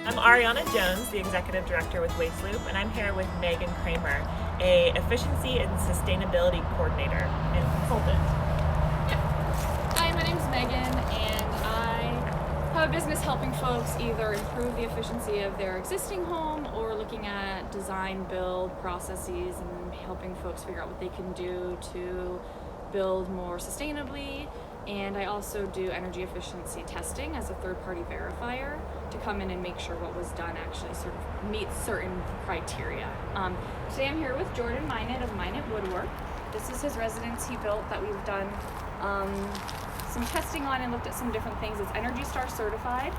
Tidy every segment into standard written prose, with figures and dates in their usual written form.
I'm Ariana Jones, the Executive Director with Waste Loop, and I'm here with Megan Kramer, a Efficiency and Sustainability Coordinator and Consultant. Hi, my name's Megan, and I have a business helping folks either improve the efficiency of their existing home or looking at design build processes and helping folks figure out what they can do to build more sustainably. And I also do energy efficiency testing as a third-party verifier to come in and make sure what was done actually sort of meets certain criteria. Today I'm here with Jordan Minot of Minot Woodwork. This is his residence he built that we've done some testing on and looked at some different things. It's Energy Star certified.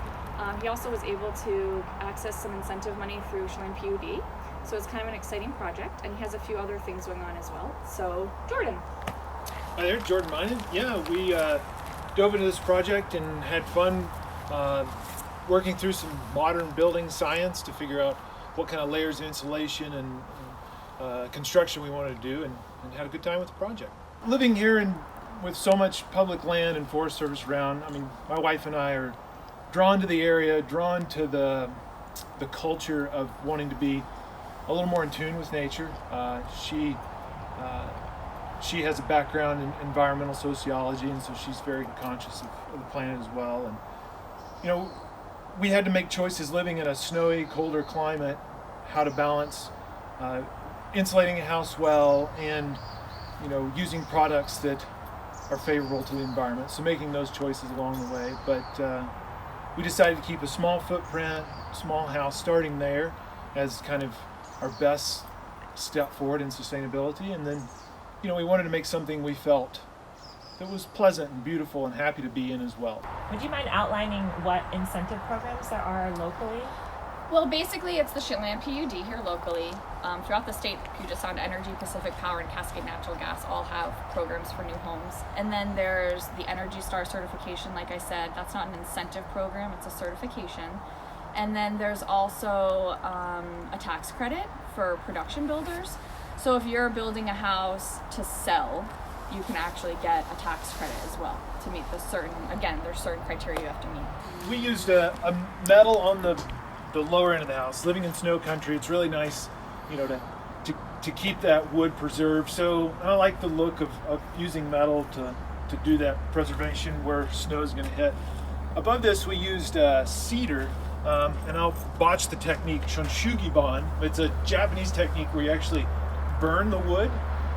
He also was able to access some incentive money through Chelan PUD. So it's kind of an exciting project, and he has a few other things going on as well. So, Jordan. Hi there, Jordan Minot. Yeah, we dove into this project and had fun working through some modern building science to figure out what kind of layers of insulation and construction we wanted to do, and had a good time with the project. Living here with so much public land and Forest Service around, I mean, my wife and I are drawn to the area, drawn to the culture of wanting to be a little more in tune with nature. She has a background in environmental sociology, and so she's very conscious of the planet as well. And you know, we had to make choices living in a snowy, colder climate, how to balance insulating a house well and using products that are favorable to the environment. So making those choices along the way. But we decided to keep a small footprint, small house, starting there as kind of our best step forward in sustainability, and then we wanted to make something we felt that was pleasant and beautiful and happy to be in as well. Would you mind outlining what incentive programs there are locally? Well, basically, it's the Chelan PUD here locally. Throughout the state, Puget Sound Energy, Pacific Power, and Cascade Natural Gas all have programs for new homes. And then there's the Energy Star certification, like I said. That's not an incentive program, it's a certification. And then there's also a tax credit for production builders. So if you're building a house to sell, you can actually get a tax credit as well to meet there's certain criteria you have to meet. We used a metal on the lower end of the house. Living in snow country, it's really nice, to keep that wood preserved. So I like the look of using metal to do that preservation where snow is going to hit. Above this, we used cedar, and I'll botch the technique, shonshugiban. It's a Japanese technique where you actually burn the wood,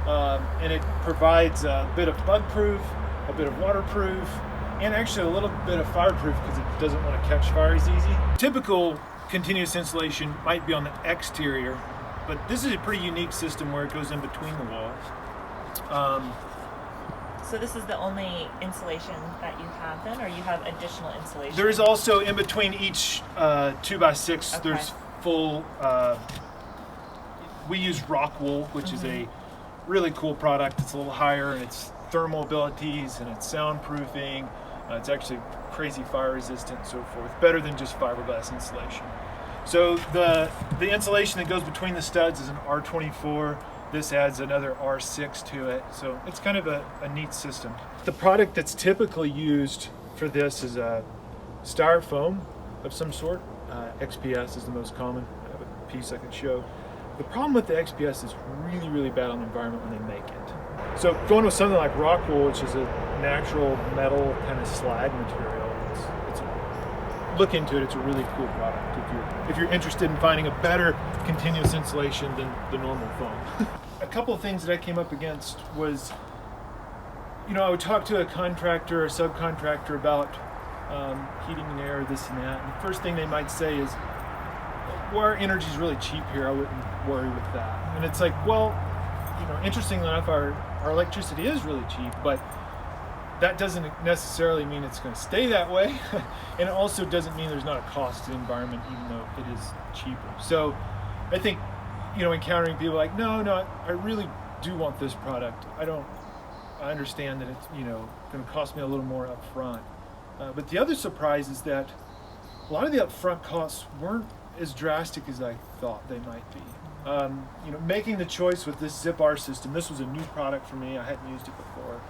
and it provides a bit of bug-proof, a bit of waterproof, and actually a little bit of fireproof because it doesn't want to catch fire as easy. Typical continuous insulation might be on the exterior, but this is a pretty unique system where it goes in between the walls. So this is the only insulation that you have then, or you have additional insulation? There is also in between each 2x6, Okay. There's full, we use rock wool, which is a really cool product. It's a little higher in its thermal abilities and its soundproofing. It's actually crazy fire resistant and so forth. Better than just fiberglass insulation. So the insulation that goes between the studs is an R24. This adds another R6 to it. So it's kind of a neat system. The product that's typically used for this is a styrofoam of some sort. XPS is the most common. I have a piece I can show. The problem with the XPS is really, really bad on the environment when they make it. So going with something like rock wool, which is a natural metal kind of slag material, look into it. It's a really cool product if you're interested in finding a better continuous insulation than the normal foam. A couple of things that I came up against was, I would talk to a contractor or subcontractor about heating and air, this and that. And the first thing they might say is, well, our energy is really cheap here. I wouldn't worry with that. And it's like, well, interestingly enough, our electricity is really cheap, but that doesn't necessarily mean it's going to stay that way. And it also doesn't mean there's not a cost to the environment, even though it is cheaper. So I think, encountering people like, no, I really do want this product. I understand that it's, going to cost me a little more up front. But the other surprise is that a lot of the upfront costs weren't as drastic as I thought they might be. Making the choice with this Zip-R system, this was a new product for me. I hadn't used it before.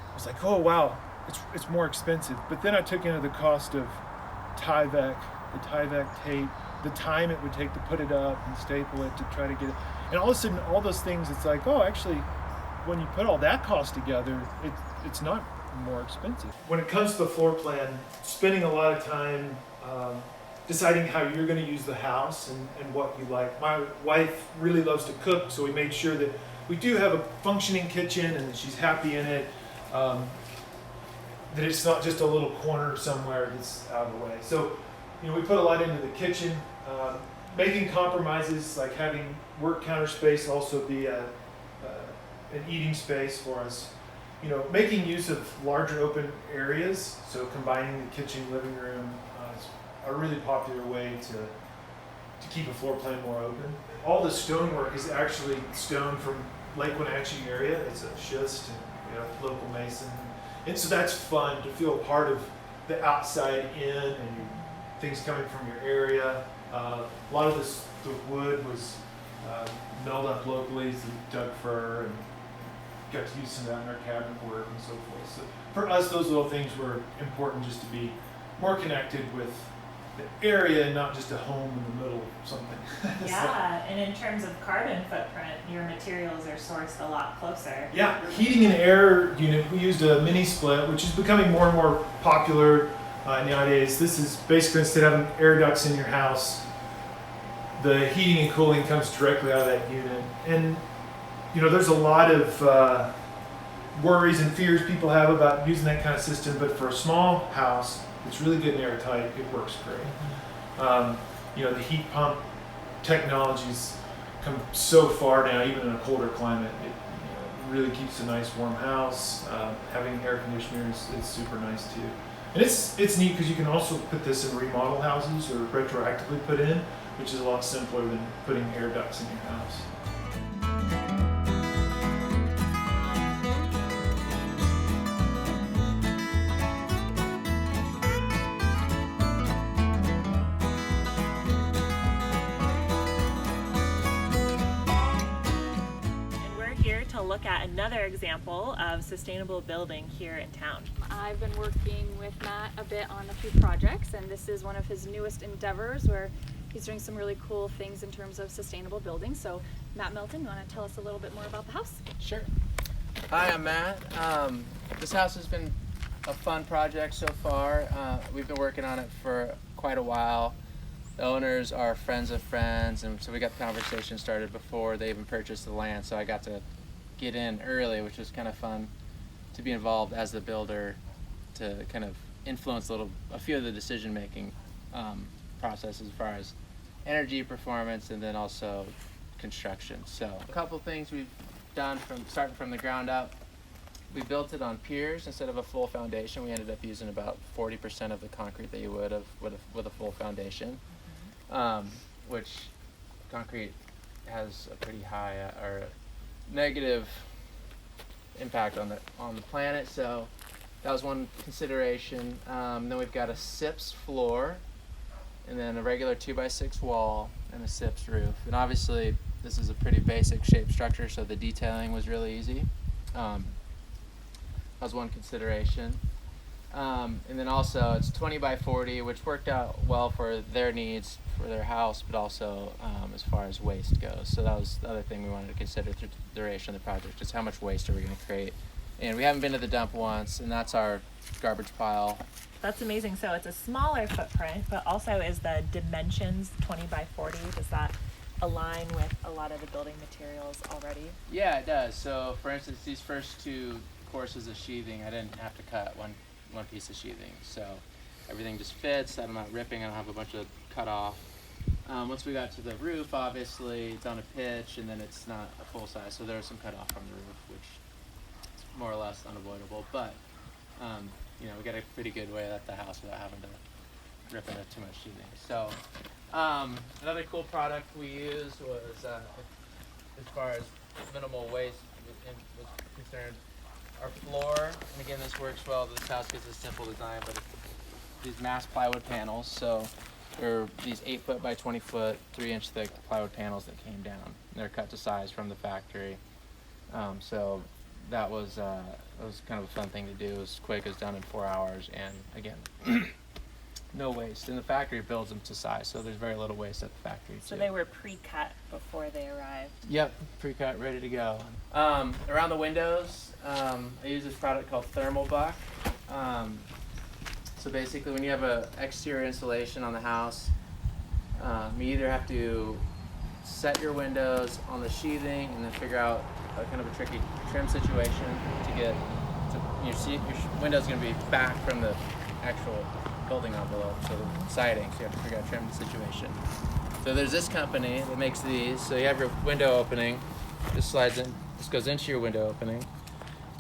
I was like, oh wow, it's more expensive. But then I took into the cost of Tyvek, the Tyvek tape, the time it would take to put it up and staple it to try to get it. And all of a sudden, all those things, it's like, oh, actually, when you put all that cost together, it's not more expensive. When it comes to the floor plan, spending a lot of time deciding how you're going to use the house and what you like. My wife really loves to cook, so we made sure that we do have a functioning kitchen and that she's happy in it. That it's not just a little corner somewhere that's out of the way. So, we put a lot into the kitchen, making compromises like having work counter space also be an eating space for us. Making use of larger open areas, so combining the kitchen, living room is a really popular way to keep a floor plan more open. All the stonework is actually stone from Lake Wenatchee area. It's a schist, and we have local mason. And so that's fun to feel part of the outside in and things coming from your area. A lot of the wood was milled up locally, so Doug fir, and got to use some of that in our cabinet work and so forth. So for us, those little things were important, just to be more connected with the area and not just a home in the middle of something. Yeah, and in terms of carbon footprint, your materials are sourced a lot closer. Yeah, heating and air unit, we used a mini split, which is becoming more and more popular nowadays. This is basically, instead of having air ducts in your house, the heating and cooling comes directly out of that unit. And there's a lot of worries and fears people have about using that kind of system, but for a small house, it's really good and airtight. It works great. The heat pump technologies come so far now, even in a colder climate. It really keeps a nice warm house. Having air conditioners is super nice too. And it's neat because you can also put this in remodel houses or retroactively put in, which is a lot simpler than putting air ducts in your house. To look at another example of sustainable building here in town. I've been working with Matt a bit on a few projects, and this is one of his newest endeavors where he's doing some really cool things in terms of sustainable building. So Matt Milton, you want to tell us a little bit more about the house? Sure. Hi, I'm Matt. This house has been a fun project so far. We've been working on it for quite a while. The owners are friends of friends, and so we got the conversation started before they even purchased the land, so I got to get in early, which was kind of fun to be involved as the builder to kind of influence a few of the decision-making processes as far as energy performance and then also construction. So a couple things we've done starting from the ground up. We built it on piers instead of a full foundation. We ended up using about 40% of the concrete that you would have with a full foundation, which concrete has a pretty high or negative impact on the planet. So that was one consideration. Then we've got a SIPS floor, and then a regular 2x6 wall and a SIPS roof. And obviously this is a pretty basic shape structure, so the detailing was really easy. That was one consideration. And then also it's 20 by 40, which worked out well for their needs for their house, but also as far as waste goes. So that was the other thing we wanted to consider through the duration of the project, just how much waste are we going to create. And we haven't been to the dump once, and that's our garbage pile. That's amazing. So it's a smaller footprint, but also is the dimensions 20 by 40, does that align with a lot of the building materials already? Yeah, it does. So for instance, these first two courses of sheathing, I didn't have to cut one piece of sheathing. So everything just fits. I'm not ripping. I don't have a bunch of cut off. Once we got to the roof, obviously it's on a pitch, and then it's not a full size. So there's some cut off from the roof, which is more or less unavoidable. But we got a pretty good way at the house without having to rip into too much sheathing. So another cool product we used was, as far as minimal waste was concerned, our floor. And again, this works well. This house gets a simple design, but it's these mass plywood panels. So they're these 8 foot by 20 foot, 3 inch thick plywood panels that came down. And they're cut to size from the factory. So that was kind of a fun thing to do. It was quick. It was done in 4 hours, and again, no waste. And the factory builds them to size, so there's very little waste at the factory So too. they were pre-cut before they arrived. Yep, pre-cut, ready to go. Around the windows, I use this product called Thermal Buck. So basically, when you have a exterior installation on the house, you either have to set your windows on the sheathing and then figure out a kind of a tricky trim situation to get to your window's going to be back from the actual building envelope, so the siding, so you have to figure out a trim situation. So there's this company that makes these. So you have your window opening, this slides in, this goes into your window opening,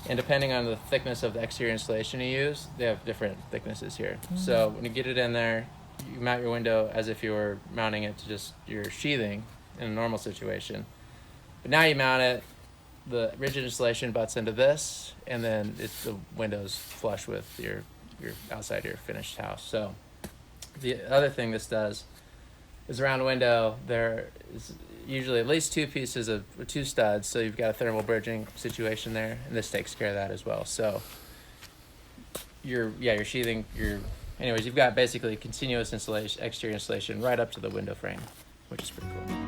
and depending on the thickness of the exterior insulation you use, they have different thicknesses here. So when you get it in there, you mount your window as if you were mounting it to just your sheathing in a normal situation. But now you mount it, the rigid insulation butts into this, and then the window's flush with your outside your finished house. So the other thing this does is around a window there is usually at least two studs, so you've got a thermal bridging situation there, and this takes care of that as well. So your sheathing, anyways, you've got basically continuous insulation, exterior insulation right up to the window frame, which is pretty cool.